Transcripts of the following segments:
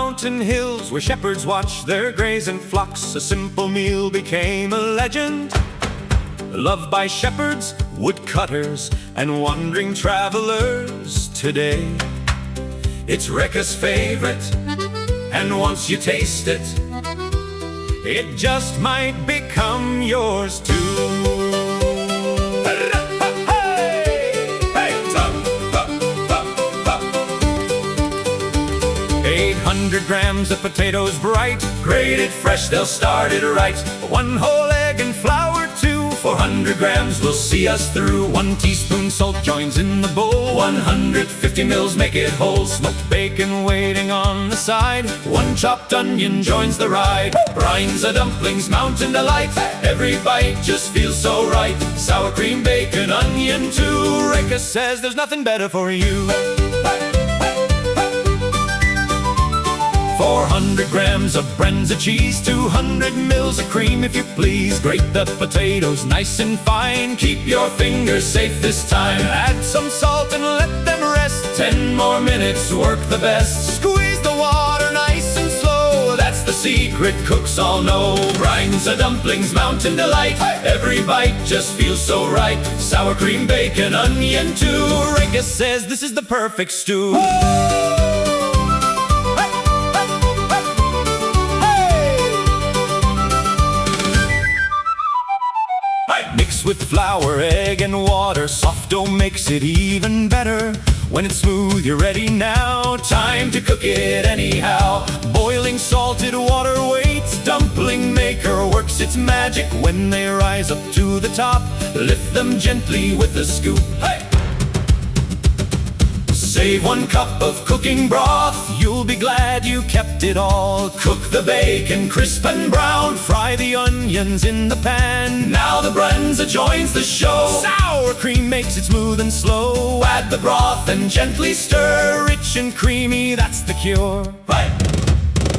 mountain hills where shepherds watch their grazing flocks, a simple meal became a legend, loved by shepherds, woodcutters, and wandering travelers today. It's Rekka's favorite, and once you taste it, it just might become yours too. 800 grams of potatoes bright, grated fresh, they'll start it right. 1 whole egg and flour too. 400 grams will see us through. 1 teaspoon salt joins in the bowl. 150 mils make it whole. Smoked bacon waiting on the side. 1 chopped onion joins the ride. Bryndza dumplings, mountain delight. Every bite just feels so right. Sour cream, bacon, onion too. Rekka says there's nothing better for you. 400 grams of Bryndza cheese, 200 mils of cream if you please. Grate the potatoes nice and fine, keep your fingers safe this time. Add some salt and let them rest, 10 more minutes work the best. Squeeze the water nice and slow, that's the secret cooks all know. Bryndza dumplings, mountain delight, every bite just feels so right. Sour cream, bacon, onion too. Rekka says this is the perfect stew. Mix with flour, egg, and water. Soft dough makes it even better. When it's smooth, you're ready now. Time to cook it anyhow. Boiling salted water waits. Dumpling maker works its magic. When they rise up to the top, lift them gently with a scoop. Hey! Save 1 cup of cooking broth, you'll be glad you kept it all. Cook the bacon crisp and brown, fry the onions in the pan. Now the Bryndza joins the show. Sour cream makes it smooth and slow. Add the broth and gently stir, rich and creamy, that's the cure. Hey!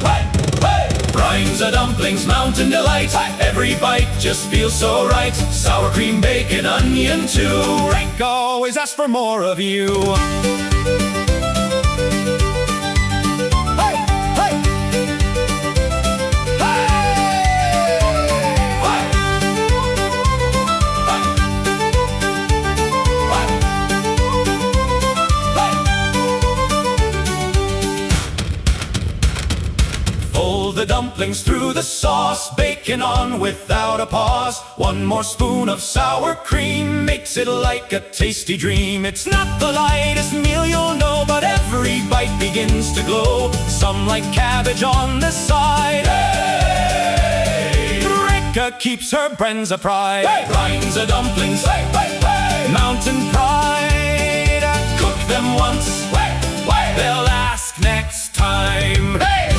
Hey! Hey! Bryndza dumplings, mountain delight, every bite just feels so right. Sour cream, bacon, onion too. Rekka always asks for more of you. The dumplings through the sauce, bacon on without a pause. 1 more spoon of sour cream makes it like a tasty dream. It's not the lightest meal you'll know, but every bite begins to glow. Some like cabbage on the side. Hey! Rekka keeps her Bryndza pride. Hey! Bryndza dumplings, hey, hey, hey! Mountain pride. Cook them once, they'll ask next time. Hey!